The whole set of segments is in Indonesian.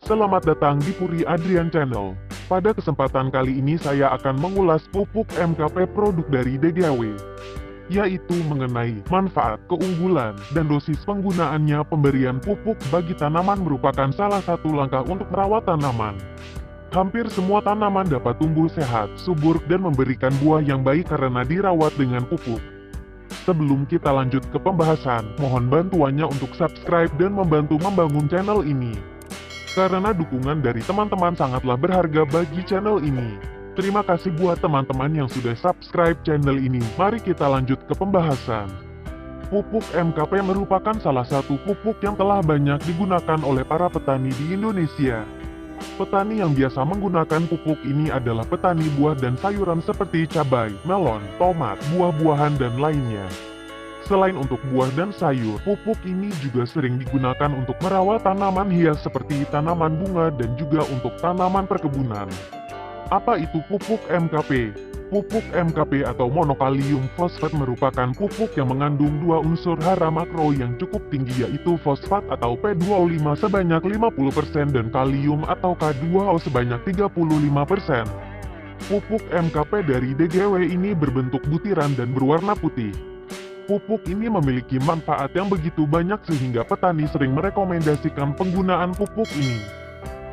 Selamat datang di Puri Adrian Channel. Pada kesempatan kali ini saya akan mengulas pupuk MKP produk dari DGW, yaitu mengenai manfaat, keunggulan, dan dosis penggunaannya. Pemberian pupuk bagi tanaman merupakan salah satu langkah untuk merawat tanaman. Hampir semua tanaman dapat tumbuh sehat, subur, dan memberikan buah yang baik karena dirawat dengan pupuk. Sebelum kita lanjut ke pembahasan, mohon bantuannya untuk subscribe dan membantu membangun channel ini. Karena dukungan dari teman-teman sangatlah berharga bagi channel ini. Terima kasih buat teman-teman yang sudah subscribe channel ini. Mari kita lanjut ke pembahasan. Pupuk MKP merupakan salah satu pupuk yang telah banyak digunakan oleh para petani di Indonesia. Petani yang biasa menggunakan pupuk ini adalah petani buah dan sayuran seperti cabai, melon, tomat, buah-buahan, dan lainnya. Selain untuk buah dan sayur, pupuk ini juga sering digunakan untuk merawat tanaman hias seperti tanaman bunga dan juga untuk tanaman perkebunan. Apa itu pupuk MKP? Pupuk MKP atau monokalium fosfat merupakan pupuk yang mengandung dua unsur hara makro yang cukup tinggi, yaitu fosfat atau P2O5 sebanyak 50% dan kalium atau K2O sebanyak 35%. Pupuk MKP dari DGW ini berbentuk butiran dan berwarna putih. Pupuk ini memiliki manfaat yang begitu banyak sehingga petani sering merekomendasikan penggunaan pupuk ini.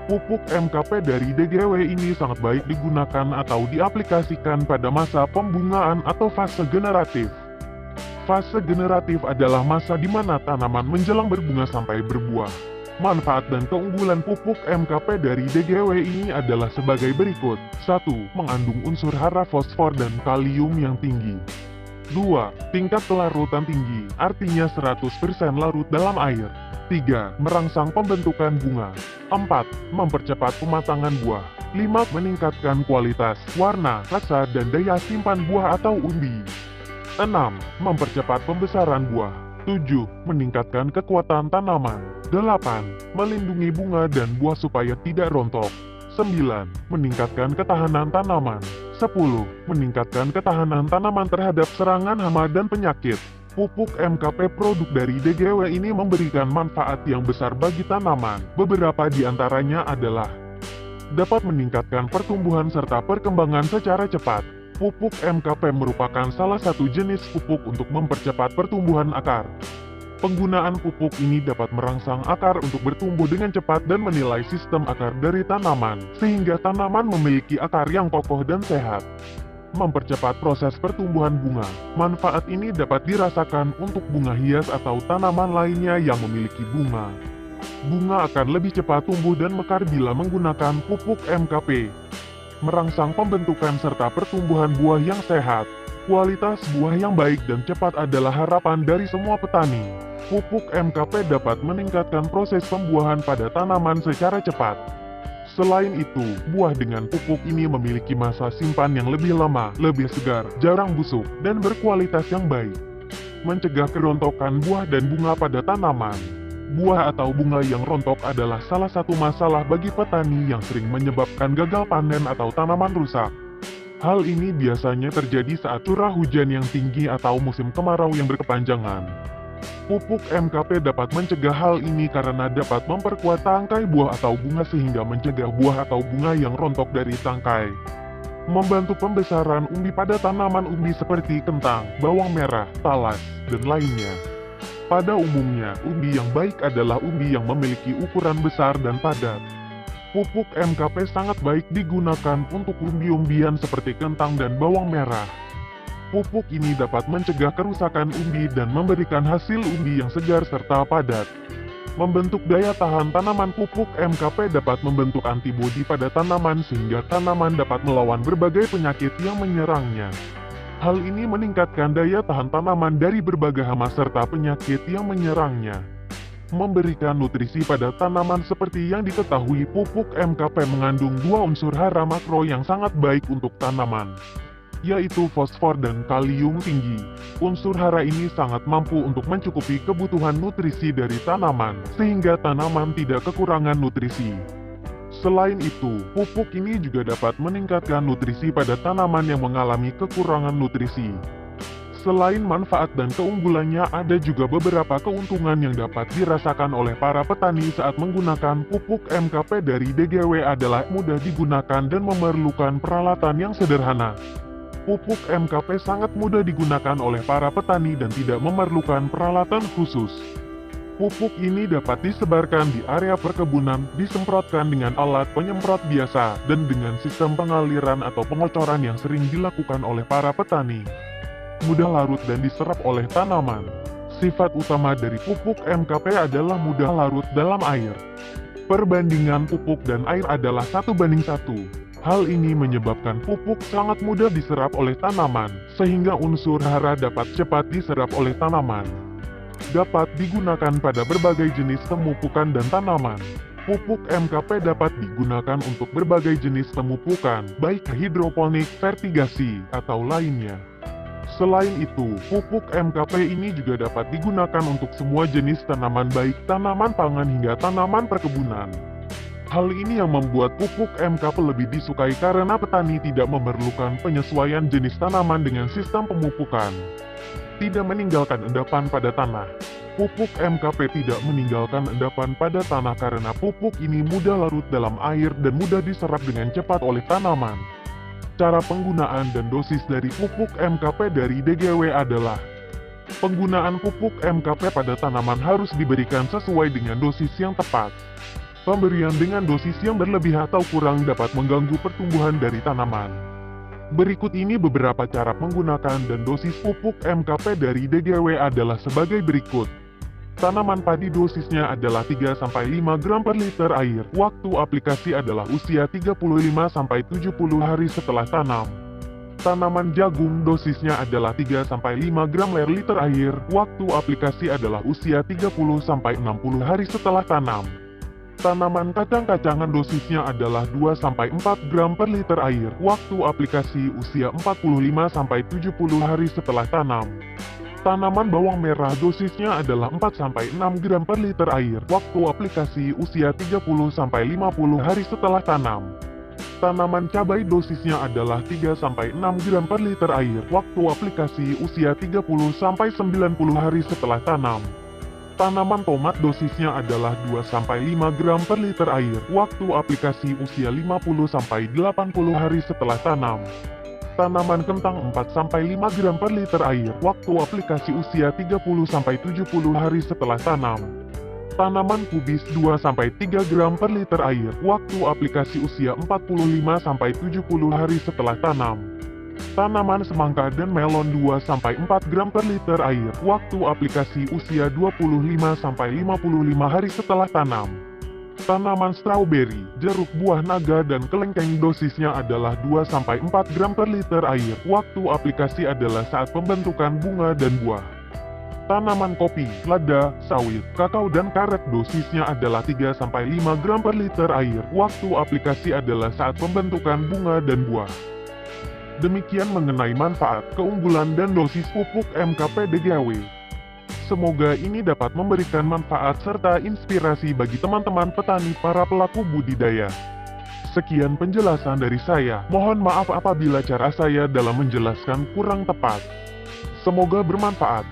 Pupuk MKP dari DGW ini sangat baik digunakan atau diaplikasikan pada masa pembungaan atau fase generatif. Fase generatif adalah masa di mana tanaman menjelang berbunga sampai berbuah. Manfaat dan keunggulan pupuk MKP dari DGW ini adalah sebagai berikut. 1. Mengandung unsur hara fosfor dan kalium yang tinggi. 2. Tingkat kelarutan tinggi, artinya 100% larut dalam air. 3. Merangsang pembentukan bunga. 4. Mempercepat pematangan buah. 5. Meningkatkan kualitas, warna, rasa, dan daya simpan buah atau umbi. 6. Mempercepat pembesaran buah. 7. Meningkatkan kekuatan tanaman. 8. Melindungi bunga dan buah supaya tidak rontok. 9. Meningkatkan ketahanan tanaman. 10. Meningkatkan ketahanan tanaman terhadap serangan hama dan penyakit. Pupuk MKP produk dari DGW ini memberikan manfaat yang besar bagi tanaman. Beberapa di antaranya adalah dapat meningkatkan pertumbuhan serta perkembangan secara cepat. Pupuk MKP merupakan salah satu jenis pupuk untuk mempercepat pertumbuhan akar. Penggunaan pupuk ini dapat merangsang akar untuk bertumbuh dengan cepat dan menilai sistem akar dari tanaman, sehingga tanaman memiliki akar yang kokoh dan sehat. Mempercepat proses pertumbuhan bunga. Manfaat ini dapat dirasakan untuk bunga hias atau tanaman lainnya yang memiliki bunga. Bunga akan lebih cepat tumbuh dan mekar bila menggunakan pupuk MKP. Merangsang pembentukan serta pertumbuhan buah yang sehat. Kualitas buah yang baik dan cepat adalah harapan dari semua petani. Pupuk MKP dapat meningkatkan proses pembuahan pada tanaman secara cepat. Selain itu, buah dengan pupuk ini memiliki masa simpan yang lebih lama, lebih segar, jarang busuk, dan berkualitas yang baik. Mencegah kerontokan buah dan bunga pada tanaman. Buah atau bunga yang rontok adalah salah satu masalah bagi petani yang sering menyebabkan gagal panen atau tanaman rusak. Hal ini biasanya terjadi saat curah hujan yang tinggi atau musim kemarau yang berkepanjangan. Pupuk MKP dapat mencegah hal ini karena dapat memperkuat tangkai buah atau bunga sehingga mencegah buah atau bunga yang rontok dari tangkai. Membantu pembesaran umbi pada tanaman umbi seperti kentang, bawang merah, talas, dan lainnya. Pada umumnya, umbi yang baik adalah umbi yang memiliki ukuran besar dan padat. Pupuk MKP sangat baik digunakan untuk umbi-umbian seperti kentang dan bawang merah. Pupuk ini dapat mencegah kerusakan umbi dan memberikan hasil umbi yang segar serta padat. Membentuk daya tahan tanaman. Pupuk MKP dapat membentuk antibodi pada tanaman sehingga tanaman dapat melawan berbagai penyakit yang menyerangnya. Hal ini meningkatkan daya tahan tanaman dari berbagai hama serta penyakit yang menyerangnya. Memberikan nutrisi pada tanaman. Seperti yang diketahui, pupuk MKP mengandung dua unsur hara makro yang sangat baik untuk tanaman, yaitu fosfor dan kalium tinggi. Unsur hara ini sangat mampu untuk mencukupi kebutuhan nutrisi dari tanaman, sehingga tanaman tidak kekurangan nutrisi. Selain itu, pupuk ini juga dapat meningkatkan nutrisi pada tanaman yang mengalami kekurangan nutrisi. Selain manfaat dan keunggulannya, ada juga beberapa keuntungan yang dapat dirasakan oleh para petani saat menggunakan pupuk MKP dari DGW adalah mudah digunakan dan memerlukan peralatan yang sederhana. Pupuk MKP sangat mudah digunakan oleh para petani dan tidak memerlukan peralatan khusus. Pupuk ini dapat disebarkan di area perkebunan, disemprotkan dengan alat penyemprot biasa, dan dengan sistem pengaliran atau pengocoran yang sering dilakukan oleh para petani. Mudah larut dan diserap oleh tanaman. Sifat utama dari pupuk MKP adalah mudah larut dalam air. Perbandingan pupuk dan air adalah 1:1. Hal ini menyebabkan pupuk sangat mudah diserap oleh tanaman, sehingga unsur hara dapat cepat diserap oleh tanaman. Dapat digunakan pada berbagai jenis pemupukan dan tanaman. Pupuk MKP dapat digunakan untuk berbagai jenis pemupukan, baik hidroponik, vertigasi, atau lainnya. Selain itu, pupuk MKP ini juga dapat digunakan untuk semua jenis tanaman baik tanaman pangan hingga tanaman perkebunan. Hal ini yang membuat pupuk MKP lebih disukai karena petani tidak memerlukan penyesuaian jenis tanaman dengan sistem pemupukan. Tidak meninggalkan endapan pada tanah. Pupuk MKP tidak meninggalkan endapan pada tanah karena pupuk ini mudah larut dalam air dan mudah diserap dengan cepat oleh tanaman. Cara penggunaan dan dosis dari pupuk MKP dari DGW adalah: penggunaan pupuk MKP pada tanaman harus diberikan sesuai dengan dosis yang tepat. Pemberian dengan dosis yang berlebih atau kurang dapat mengganggu pertumbuhan dari tanaman. Berikut ini beberapa cara menggunakan dan dosis pupuk MKP dari DGW adalah sebagai berikut. Tanaman padi dosisnya adalah 3-5 gram per liter air. Waktu aplikasi adalah usia 35-70 hari setelah tanam. Tanaman jagung dosisnya adalah 3-5 gram per liter air. Waktu aplikasi adalah usia 30-60 hari setelah tanam. Tanaman kacang-kacangan dosisnya adalah 2-4 gram per liter air. Waktu aplikasi usia 45-70 hari setelah tanam. Tanaman bawang merah dosisnya adalah 4-6 gram per liter air. Waktu aplikasi usia 30-50 hari setelah tanam. Tanaman cabai dosisnya adalah 3-6 gram per liter air. Waktu aplikasi usia 30-90 hari setelah tanam. Tanaman tomat dosisnya adalah 2-5 gram per liter air. Waktu aplikasi usia 50-80 hari setelah tanam. Tanaman kentang 4-5 gram per liter air. Waktu aplikasi usia 30-70 hari setelah tanam. Tanaman kubis 2-3 gram per liter air. Waktu aplikasi usia 45-70 hari setelah tanam. Tanaman semangka dan melon 2-4 gram per liter air. Waktu aplikasi usia 25-55 hari setelah tanam. Tanaman stroberi, jeruk buah naga dan kelengkeng dosisnya adalah 2-4 gram per liter air. Waktu aplikasi adalah saat pembentukan bunga dan buah. Tanaman kopi, lada, sawit, kakao dan karet dosisnya adalah 3-5 gram per liter air. Waktu aplikasi adalah saat pembentukan bunga dan buah. Demikian mengenai manfaat, keunggulan dan dosis pupuk MKP DGW. Semoga ini dapat memberikan manfaat serta inspirasi bagi teman-teman petani para pelaku budidaya. Sekian penjelasan dari saya, mohon maaf apabila cara saya dalam menjelaskan kurang tepat. Semoga bermanfaat.